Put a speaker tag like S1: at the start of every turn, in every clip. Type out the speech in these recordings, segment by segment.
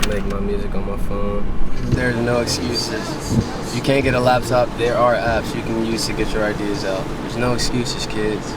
S1: make my music on my phone.
S2: There's no excuses. If you can't get a laptop, there are apps you can use to get your ideas out. There's no excuses, kids.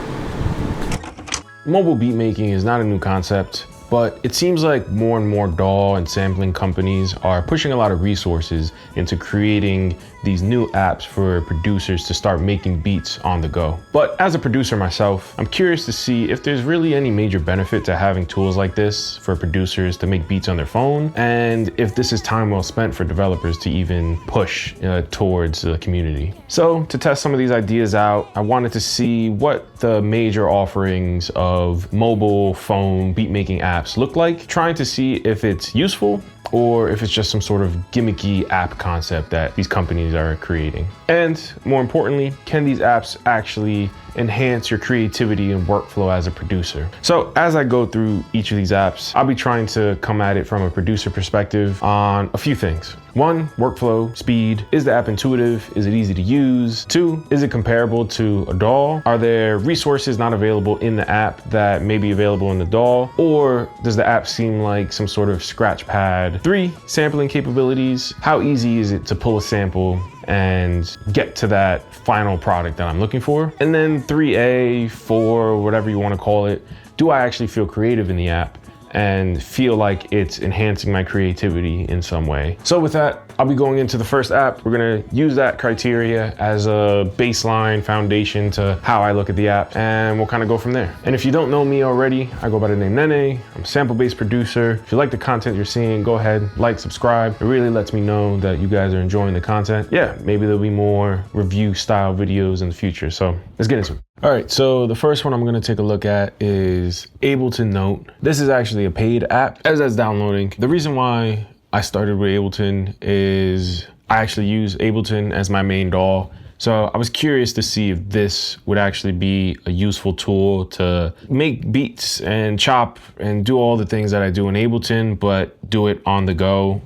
S3: Mobile beat making is not a new concept, but it seems like more and more DAW and sampling companies are pushing a lot of resources into creating these new apps for producers to start making beats on the go. But as a producer myself, I'm curious to see if there's really any major benefit to having tools like this for producers to make beats on their phone, and if this is time well spent for developers to even push towards the community. So to test some of these ideas out, I wanted to see what the major offerings of mobile phone beat making apps look like, trying to see if it's useful or if it's just some sort of gimmicky app concept that these companies are creating. And more importantly, can these apps actually enhance your creativity and workflow as a producer? So as I go through each of these apps, I'll be trying to come at it from a producer perspective on a few things. 1, workflow, speed. Is the app intuitive? Is it easy to use? 2, is it comparable to a DAW? Are there resources not available in the app that may be available in the DAW? Or does the app seem like some sort of scratch pad? 3, sampling capabilities. How easy is it to pull a sample and get to that final product that I'm looking for? And then 3A, 4, whatever you want to call it, do I actually feel creative in the app and feel like it's enhancing my creativity in some way? So with that, I'll be going into the first app. We're gonna use that criteria as a baseline foundation to how I look at the app, and we'll kind of go from there. And if you don't know me already, I go by the name Nene. I'm a sample-based producer. If you like the content you're seeing, go ahead, like, subscribe. It really lets me know that you guys are enjoying the content. Yeah, maybe there'll be more review style videos in the future. So let's get into it. All right, so the first one I'm gonna take a look at is Ableton Note. This is actually a paid app as that's downloading. The reason why I started with Ableton is I actually use Ableton as my main DAW. So I was curious to see if this would actually be a useful tool to make beats and chop and do all the things that I do in Ableton, but do it on the go.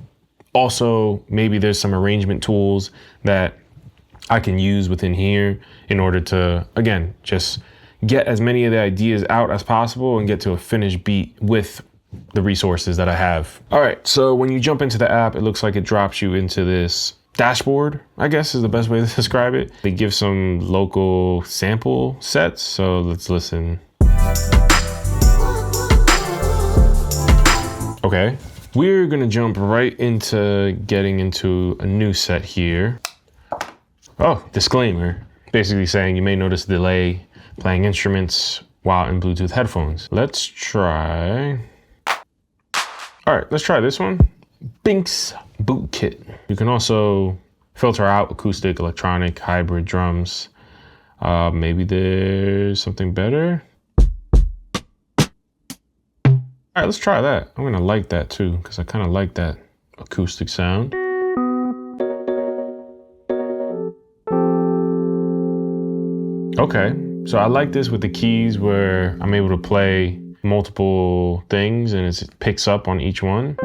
S3: Also, maybe there's some arrangement tools that I can use within here in order to, again, just get as many of the ideas out as possible and get to a finished beat with the resources that I have. All right, so when you jump into the app, it looks like it drops you into this dashboard, I guess is the best way to describe it. They give some local sample sets, so let's listen. Okay, we're gonna jump right into getting into a new set here. Oh, disclaimer, basically saying you may notice a delay playing instruments while in Bluetooth headphones. Let's try. All right, let's try this one. Binks Boot Kit. You can also filter out acoustic, electronic, hybrid drums. Maybe there's something better. All right, let's try that. I'm gonna like that too, because I kind of like that acoustic sound. Okay, so I like this with the keys where I'm able to play multiple things and it picks up on each one.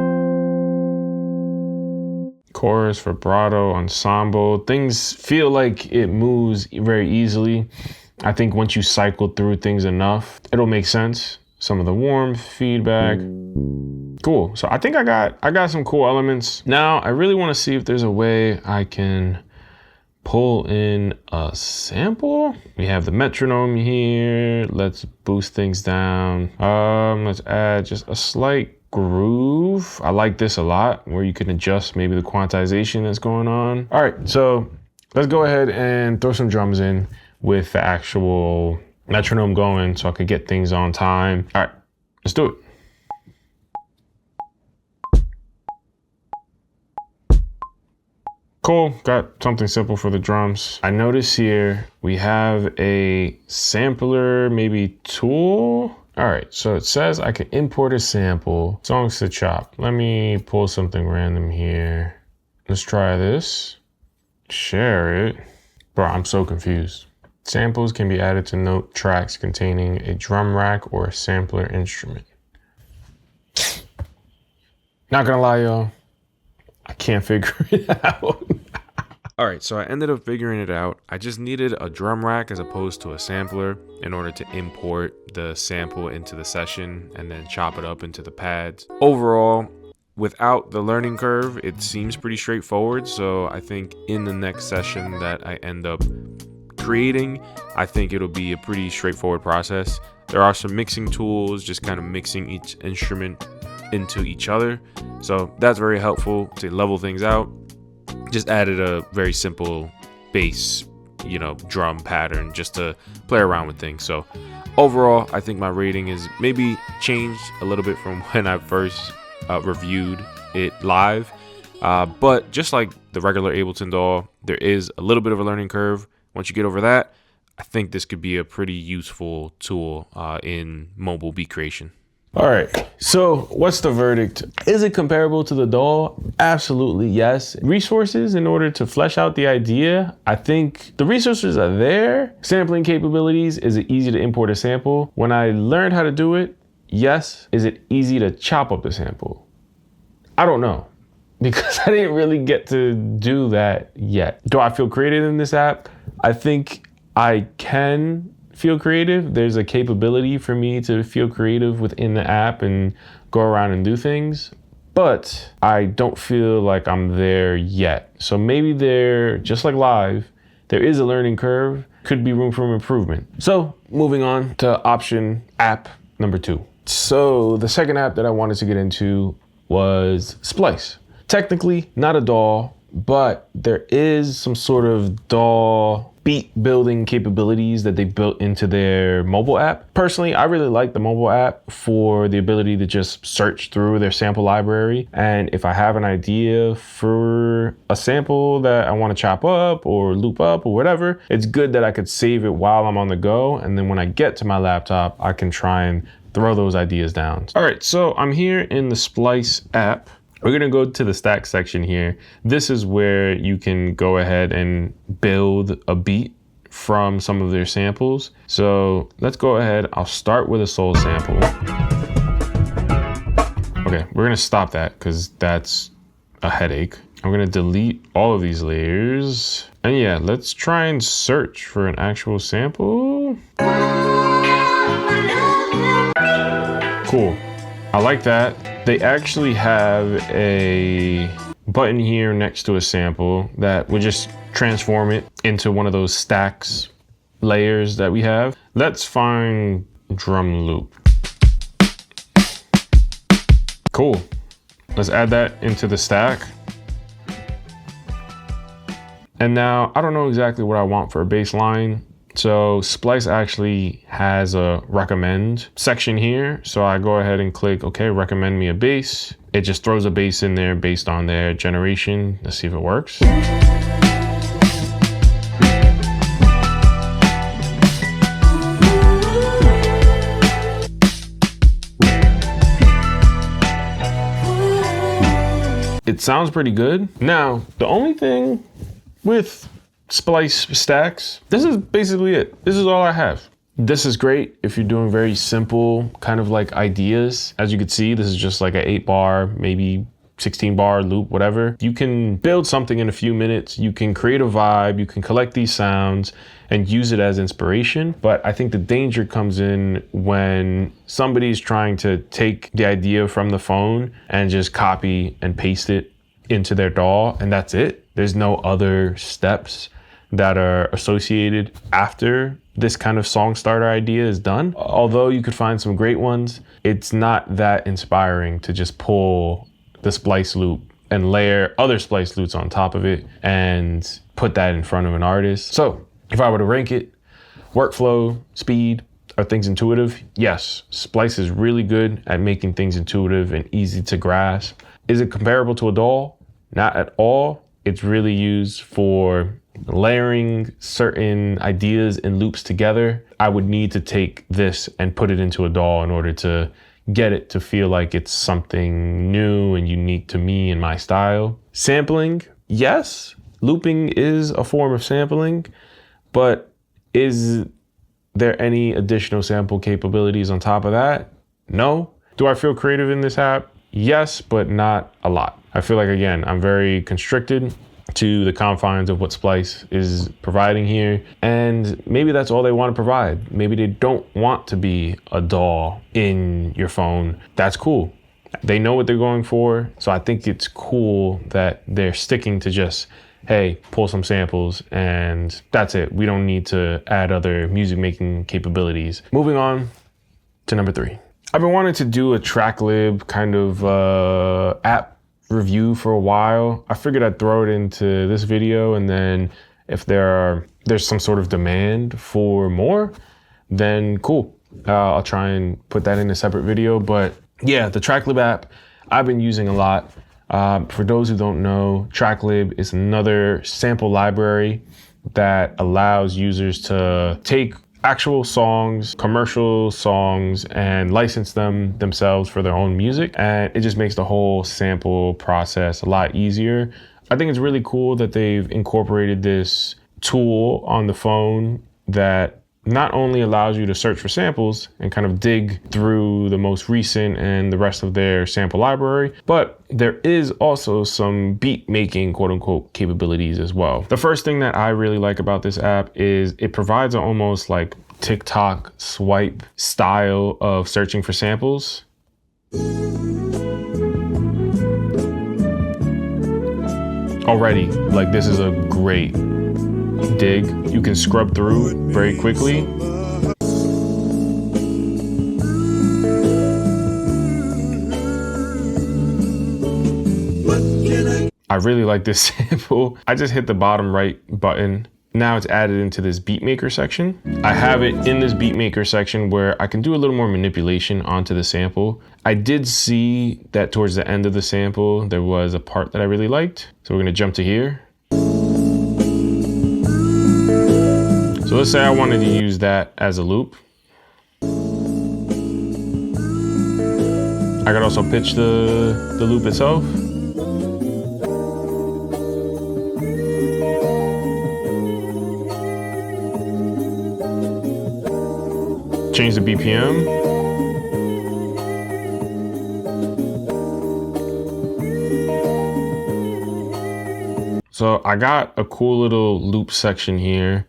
S3: Chorus, vibrato, ensemble, things feel like it moves very easily. I think once you cycle through things enough, it'll make sense. Some of the warmth, feedback. Cool, so I think I got some cool elements. Now, I really wanna see if there's a way I can pull in a sample. We have the metronome here. Let's boost things down. Let's add just a slight groove. I like this a lot, where you can adjust maybe the quantization that's going on. All right, so let's go ahead and throw some drums in with the actual metronome going so I could get things on time. All right, let's do it. Cool, got something simple for the drums. I notice here we have a sampler, maybe tool. All right, so it says I can import a sample, songs to chop. Let me pull something random here. Let's try this, share it. Bro, I'm so confused. Samples can be added to note tracks containing a drum rack or a sampler instrument. Not gonna lie, y'all. I can't figure it out. All right, so I ended up figuring it out. I just needed a drum rack as opposed to a sampler in order to import the sample into the session and then chop it up into the pads. Overall, without the learning curve, it seems pretty straightforward. So I think in the next session that I end up creating, I think it'll be a pretty straightforward process. There are some mixing tools, just kind of mixing each instrument into each other. So that's very helpful to level things out. Just added a very simple bass, drum pattern just to play around with things. So overall, I think my rating is maybe changed a little bit from when I first reviewed it live. But just like the regular Ableton DAW, there is a little bit of a learning curve. Once you get over that, I think this could be a pretty useful tool in mobile beat creation. All right, so what's the verdict? Is it comparable to the DAW? Absolutely, yes. Resources in order to flesh out the idea, I think the resources are there. Sampling capabilities, is it easy to import a sample? When I learned how to do it, yes. Is it easy to chop up the sample? I don't know, because I didn't really get to do that yet. Do I feel creative in this app? I think I can feel creative. There's a capability for me to feel creative within the app and go around and do things, but I don't feel like I'm there yet. So maybe there, just like live, there is a learning curve, could be room for improvement. So moving on to option app number 2. So the second app that I wanted to get into was Splice. Technically not a DAW, but there is some sort of DAW beat building capabilities that they built into their mobile app. Personally, I really like the mobile app for the ability to just search through their sample library. And if I have an idea for a sample that I want to chop up or loop up or whatever, it's good that I could save it while I'm on the go. And then when I get to my laptop, I can try and throw those ideas down. All right, so I'm here in the Splice app. We're gonna go to the stack section here. This is where you can go ahead and build a beat from some of their samples. So let's go ahead. I'll start with a soul sample. Okay, we're gonna stop that because that's a headache. I'm gonna delete all of these layers. And yeah, let's try and search for an actual sample. Cool, I like that. They actually have a button here next to a sample that would just transform it into one of those stacks layers that we have. Let's find drum loop. Cool. Let's add that into the stack. And now I don't know exactly what I want for a bass line. So Splice actually has a recommend section here. So I go ahead and click, okay, recommend me a bass. It just throws a bass in there based on their generation. Let's see if it works. It sounds pretty good. Now, the only thing with Splice stacks, this is basically it. This is all I have. This is great if you're doing very simple kind of like ideas. As you can see, this is just like an 8-bar, maybe 16-bar loop, whatever. You can build something in a few minutes. You can create a vibe. You can collect these sounds and use it as inspiration. But I think the danger comes in when somebody's trying to take the idea from the phone and just copy and paste it into their DAW, and that's it. There's no other steps that are associated after this kind of song starter idea is done. Although you could find some great ones, it's not that inspiring to just pull the Splice loop and layer other Splice loops on top of it and put that in front of an artist. So if I were to rank it, workflow, speed, are things intuitive? Yes, Splice is really good at making things intuitive and easy to grasp. Is it comparable to a DAW? Not at all. It's really used for layering certain ideas and loops together. I would need to take this and put it into a DAW in order to get it to feel like it's something new and unique to me and my style. Sampling, yes. Looping is a form of sampling, but is there any additional sample capabilities on top of that? No. Do I feel creative in this app? Yes, but not a lot. I feel like, again, I'm very constricted to the confines of what Splice is providing here. And maybe that's all they want to provide. Maybe they don't want to be a DAW in your phone. That's cool. They know what they're going for. So I think it's cool that they're sticking to just, hey, pull some samples and that's it. We don't need to add other music making capabilities. Moving on to number 3. I've been wanting to do a Tracklib kind of app review for a while. I figured I'd throw it into this video, and then if there's some sort of demand for more, then cool. I'll try and put that in a separate video. But yeah, the Tracklib app I've been using a lot. For those who don't know, Tracklib is another sample library that allows users to take actual songs, commercial songs, and license them themselves for their own music. And it just makes the whole sample process a lot easier. I think it's really cool that they've incorporated this tool on the phone that not only allows you to search for samples and kind of dig through the most recent and the rest of their sample library, but there is also some beat making, quote unquote, capabilities as well. The first thing that I really like about this app is it provides an almost like TikTok swipe style of searching for samples. Already, like, this is a great dig. You can scrub through very quickly. I really like this sample. I just hit the bottom right button. Now it's added into this beatmaker section. I have it in this beatmaker section where I can do a little more manipulation onto the sample. I did see that towards the end of the sample, there was a part that I really liked. So we're gonna jump to here. So let's say I wanted to use that as a loop. I could also pitch the loop itself. Change the BPM. So I got a cool little loop section here.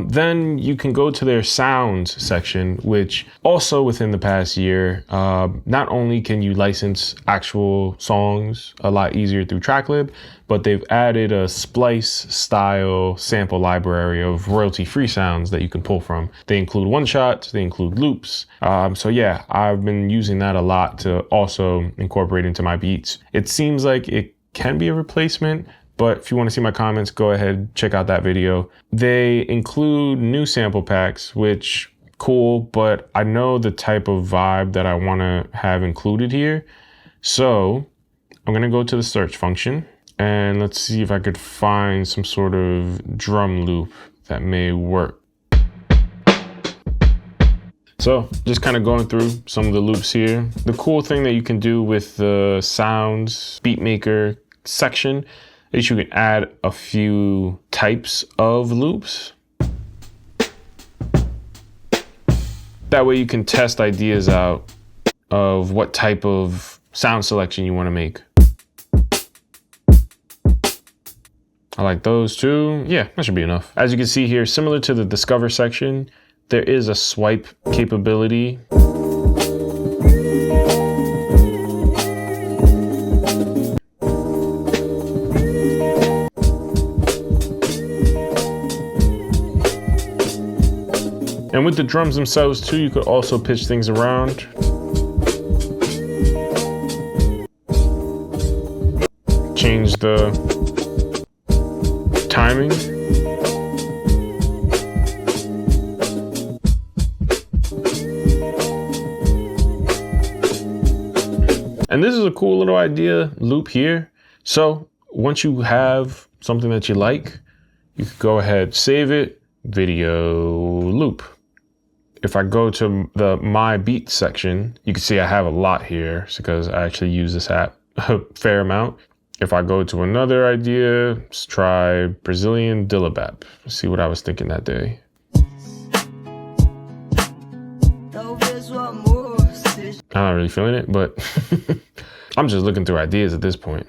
S3: Then you can go to their sounds section, which also within the past year, not only can you license actual songs a lot easier through Tracklib, but they've added a Splice style sample library of royalty-free sounds that you can pull from. They include one-shots, they include loops. So yeah, I've been using that a lot to also incorporate into my beats. It seems like it can be a replacement, but if you want to see my comments, go ahead, check out that video. They include new sample packs, which cool, but I know the type of vibe that I want to have included here. So I'm going to go to the search function and let's see if I could find some sort of drum loop that may work. So just kind of going through some of the loops here. The cool thing that you can do with the sounds beatmaker section is you can add a few types of loops. That way you can test ideas out of what type of sound selection you want to make. I like those too. Yeah, that should be enough. As you can see here, similar to the Discover section, there is a swipe capability. And with the drums themselves too, you could also pitch things around. Change the timing. And this is a cool little idea loop here. So once you have something that you like, you can go ahead, save it, video loop. If I go to the My Beats section, you can see I have a lot here because I actually use this app a fair amount. If I go to another idea, let's try Brazilian Dillabap. Let's see what I was thinking that day. I'm not really feeling it, but I'm just looking through ideas at this point.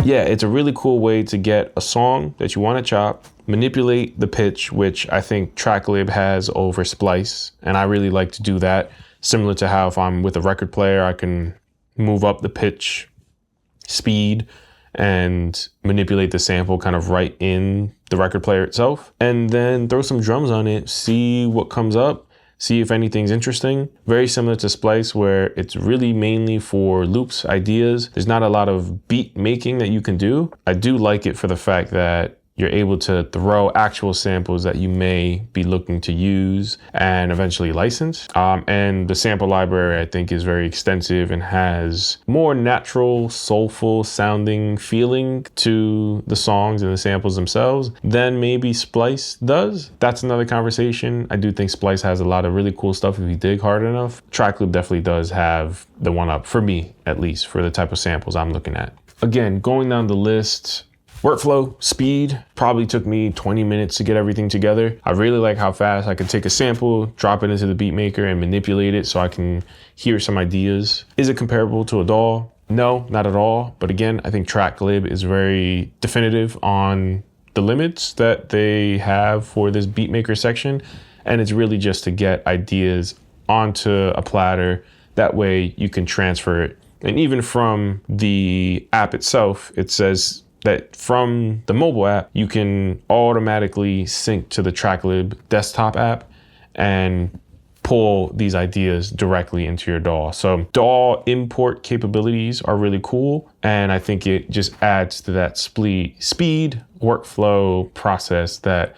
S3: yeah, it's a really cool way to get a song that you want to chop, manipulate the pitch, which I think Tracklib has over Splice. And I really like to do that. Similar to how if I'm with a record player, I can move up the pitch speed and manipulate the sample kind of right in the record player itself. And then throw some drums on it, see what comes up. See if anything's interesting. Very similar to Splice, where it's really mainly for loops, ideas. There's not a lot of beat making that you can do. I do like it for the fact that you're able to throw actual samples that you may be looking to use and eventually license. And the sample library, I think, is very extensive and has more natural, soulful sounding feeling to the songs and the samples themselves than maybe Splice does. That's another conversation. I do think Splice has a lot of really cool stuff if you dig hard enough. Tracklib definitely does have the one up, for me at least, for the type of samples I'm looking at. Again, going down the list, workflow, speed, probably took me 20 minutes to get everything together. I really like how fast I can take a sample, drop it into the beat maker and manipulate it so I can hear some ideas. Is it comparable to a DAW? No, not at all. But again, I think Tracklib is very definitive on the limits that they have for this beat maker section. And it's really just to get ideas onto a platter. That way you can transfer it. And even from the app itself, it says that from the mobile app, you can automatically sync to the Tracklib desktop app and pull these ideas directly into your DAW. So DAW import capabilities are really cool. And I think it just adds to that speed workflow process that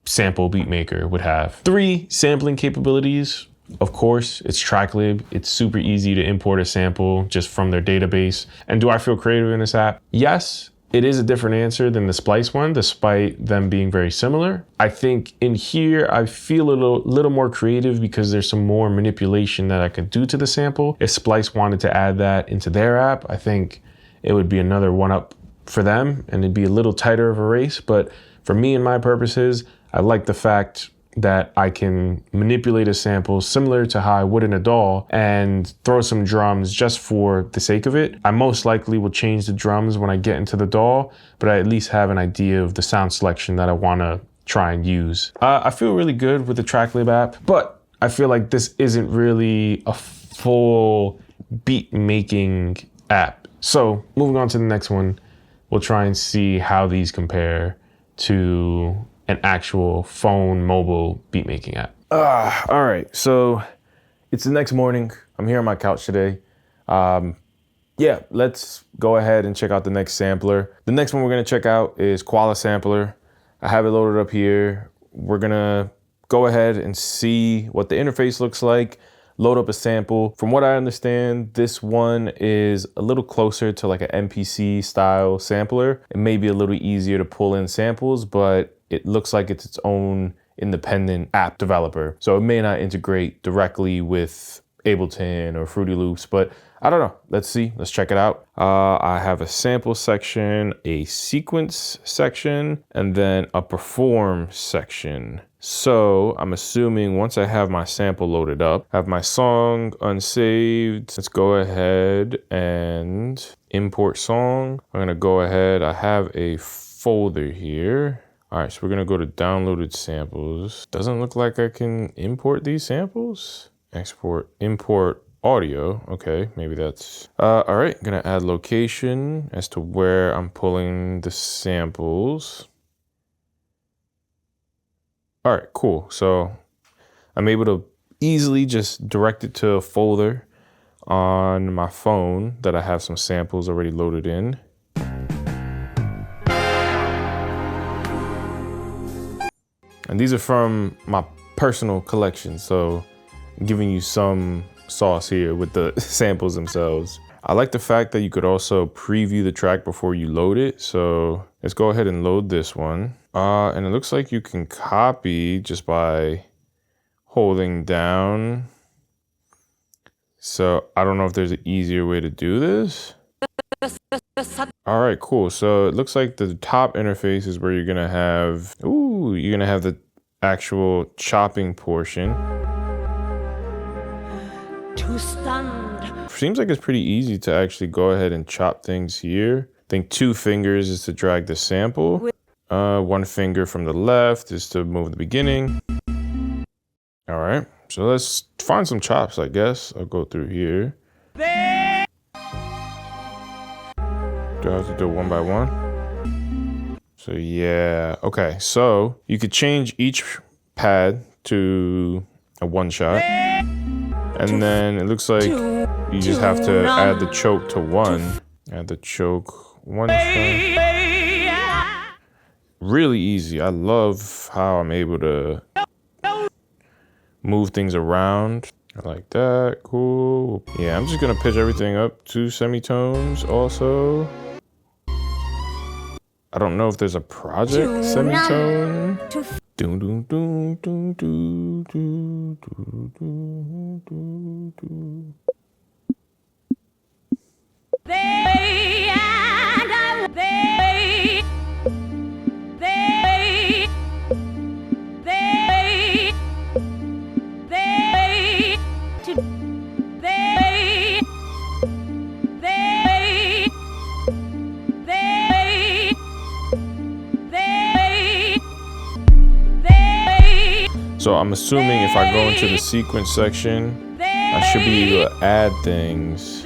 S3: sample beatmaker would have. 3 sampling capabilities. Of course, it's Tracklib. It's super easy to import a sample just from their database. And do I feel creative in this app? Yes, it is a different answer than the Splice one, despite them being very similar. I think in here, I feel a little more creative because there's some more manipulation that I could do to the sample. If Splice wanted to add that into their app, I think it would be another one up for them and it'd be a little tighter of a race. But for me and my purposes, I like the fact that I can manipulate a sample similar to how I would in a DAW and throw some drums just for the sake of it. I most likely will change the drums when I get into the DAW, but I at least have an idea of the sound selection that I want to try and use. I feel really good with the Tracklib app, but I feel like this isn't really a full beat making app. So moving on to the next one, we'll try and see how these compare to an actual phone mobile beat making app. All right, so it's the next morning. I'm here on my couch today. Yeah, let's go ahead and check out the next sampler. The next one we're gonna check out is Koala Sampler. I have it loaded up here. We're gonna go ahead and see what the interface looks like, load up a sample. From what I understand, this one is a little closer to like an MPC style sampler. It may be a little easier to pull in samples, but it looks like it's its own independent app developer. So it may not integrate directly with Ableton or Fruity Loops, but I don't know. Let's see, let's check it out. I have a sample section, a sequence section, and then a perform section. So I'm assuming once I have my sample loaded up, I have my song unsaved. Let's go ahead and import song. I'm gonna go ahead, I have a folder here. All right, so we're gonna go to downloaded samples. Doesn't look like I can import these samples. Export, import audio. Okay, maybe that's, all right, gonna add location as to where I'm pulling the samples. All right, cool. So I'm able to easily just direct it to a folder on my phone that I have some samples already loaded in. And these are from my personal collection, so I'm giving you some sauce here with the samples themselves. I like the fact that you could also preview the track before you load it. So let's go ahead and load this one. And it looks like you can copy just by holding down. So I don't know if there's an easier way to do this. All right, cool. So it looks like the top interface is where you're gonna have, you're gonna have the actual chopping portion. Seems like it's pretty easy to actually go ahead and chop things here. think 2 fingers is to drag the sample. 1 finger from the left is to move the beginning. All right, so let's find some chops, I guess. I'll go through here. Do I have to do one by one? So yeah, okay. So you could change each pad to a 1 shot. And then it looks like you just have to add the choke to 1. Add the choke 1 shot. Really easy. I love how I'm able to move things around. I like that. Cool. Yeah, I'm just gonna pitch everything up 2 semitones also. I don't know if there's a project semitone. Doom, doom, doom, doom, doom, doom, doom, doom, doom, doom. So I'm assuming if I go into the sequence section, I should be able to add things.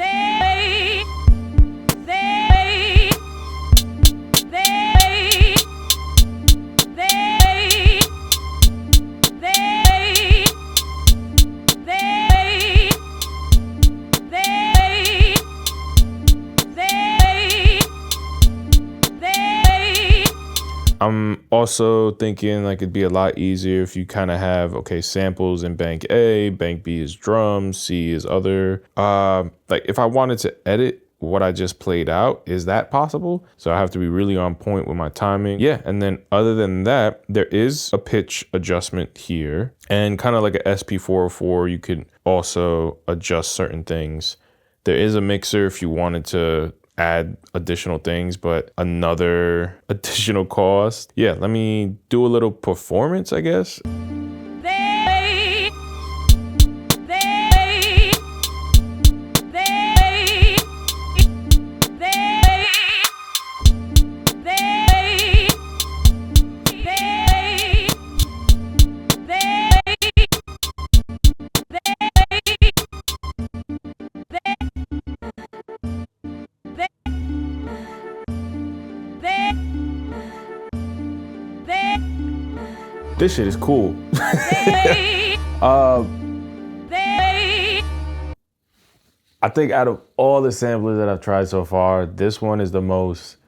S3: I'm also thinking like it'd be a lot easier if you kind of have, okay, samples in bank A, bank B is drums, C is other. Like if I wanted to edit what I just played out, is that possible? So I have to be really on point with my timing. Yeah, and then other than that, there is a pitch adjustment here and kind of like a SP404, you could also adjust certain things. There is a mixer if you wanted to add additional things, but another additional cost. Yeah, let me do a little performance, I guess. This shit is cool. I think out of all the samplers that I've tried so far, this one is the most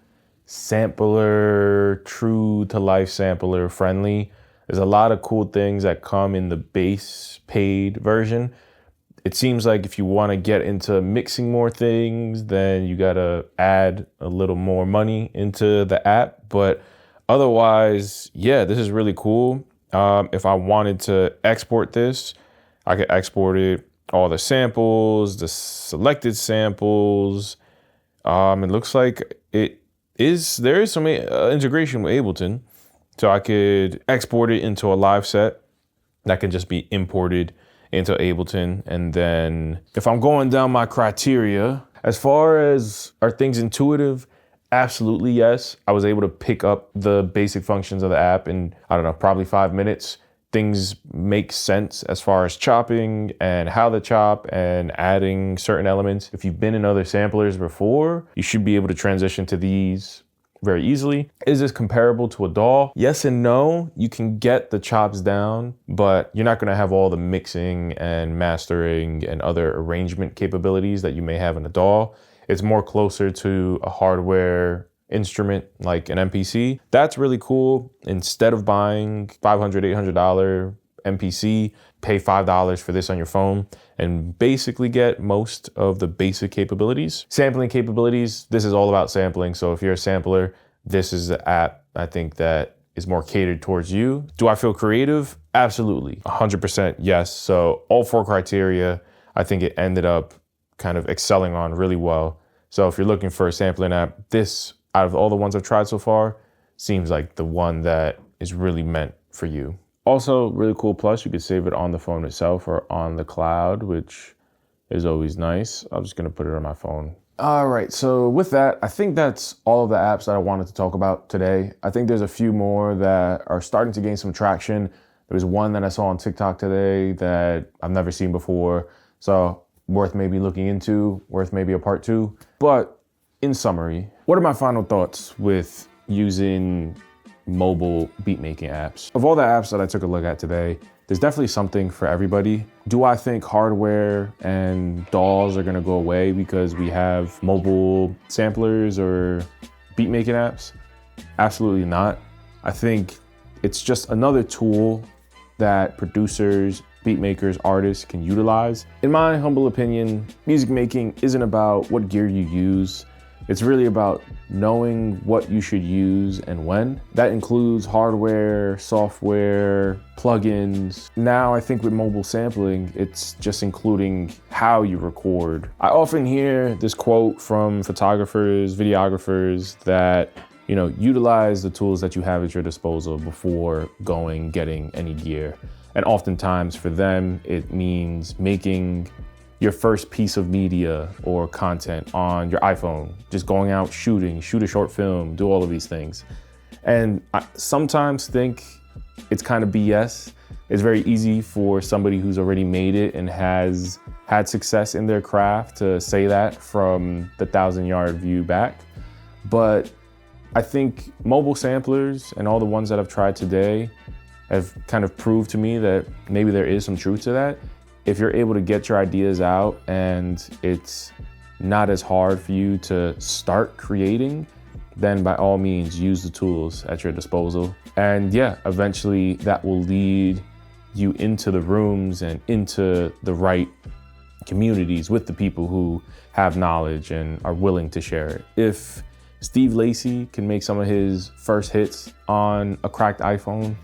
S3: sampler, true to life sampler friendly. There's a lot of cool things that come in the base paid version. It seems like if you want to get into mixing more things, then you gotta add a little more money into the app. But otherwise, yeah, this is really cool. If I wanted to export this, I could export it, all the samples, the selected samples. It looks like there is some integration with Ableton. So I could export it into a live set that can just be imported into Ableton. And then if I'm going down my criteria, as far as are things intuitive, absolutely yes. I was able to pick up the basic functions of the app in, I don't know, probably 5 minutes. Things make sense as far as chopping and how to chop and adding certain elements. If you've been in other samplers before, you should be able to transition to these very easily. Is this comparable to a DAW? Yes and no. You can get the chops down, but you're not gonna have all the mixing and mastering and other arrangement capabilities that you may have in a DAW. It's more closer to a hardware instrument like an MPC. That's really cool. Instead of buying $500, $800 MPC, pay $5 for this on your phone and basically get most of the basic capabilities. Sampling capabilities, this is all about sampling. So if you're a sampler, this is the app I think that is more catered towards you. Do I feel creative? Absolutely, 100% yes. So all 4 criteria, I think it ended up kind of excelling on really well. So if you're looking for a sampling app, this, out of all the ones I've tried so far, seems like the one that is really meant for you. Also, really cool plus, you could save it on the phone itself or on the cloud, which is always nice. I'm just gonna put it on my phone All right, so with that, I think that's all of the apps that I wanted to talk about today. I think there's a few more that are starting to gain some traction. There's one that I saw on TikTok today that I've never seen before, so worth maybe looking into, worth maybe a part two. But in summary, what are my final thoughts with using mobile beat making apps? Of all the apps that I took a look at today, there's definitely something for everybody. Do I think hardware and DAWs are gonna go away because we have mobile samplers or beat making apps? Absolutely not. I think it's just another tool that producers, beat makers, artists can utilize. In my humble opinion, music making isn't about what gear you use. It's really about knowing what you should use and when. That includes hardware, software, plugins. Now I think with mobile sampling, it's just including how you record. I often hear this quote from photographers, videographers that, utilize the tools that you have at your disposal before getting any gear. And oftentimes for them, it means making your first piece of media or content on your iPhone, just going out shooting, shoot a short film, do all of these things. And I sometimes think it's kind of BS. It's very easy for somebody who's already made it and has had success in their craft to say that from the 1,000-yard view back. But I think mobile samplers and all the ones that I've tried today have kind of proved to me that maybe there is some truth to that. If you're able to get your ideas out and it's not as hard for you to start creating, then by all means use the tools at your disposal. And yeah, eventually that will lead you into the rooms and into the right communities with the people who have knowledge and are willing to share it. If Steve Lacy can make some of his first hits on a cracked iPhone,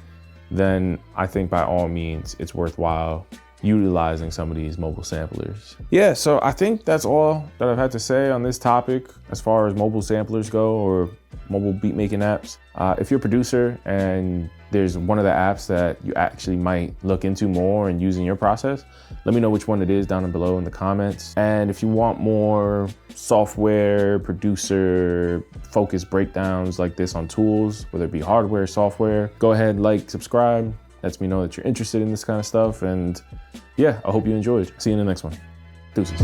S3: then I think by all means it's worthwhile utilizing some of these mobile samplers. Yeah, so I think that's all that I've had to say on this topic as far as mobile samplers go or mobile beat making apps. If you're a producer and there's one of the apps that you actually might look into more and use in your process, let me know which one it is down below in the comments. And if you want more software, producer focused breakdowns like this on tools, whether it be hardware, software, go ahead, like, subscribe. Lets me know that you're interested in this kind of stuff. And yeah, I hope you enjoyed. See you in the next one. Deuces.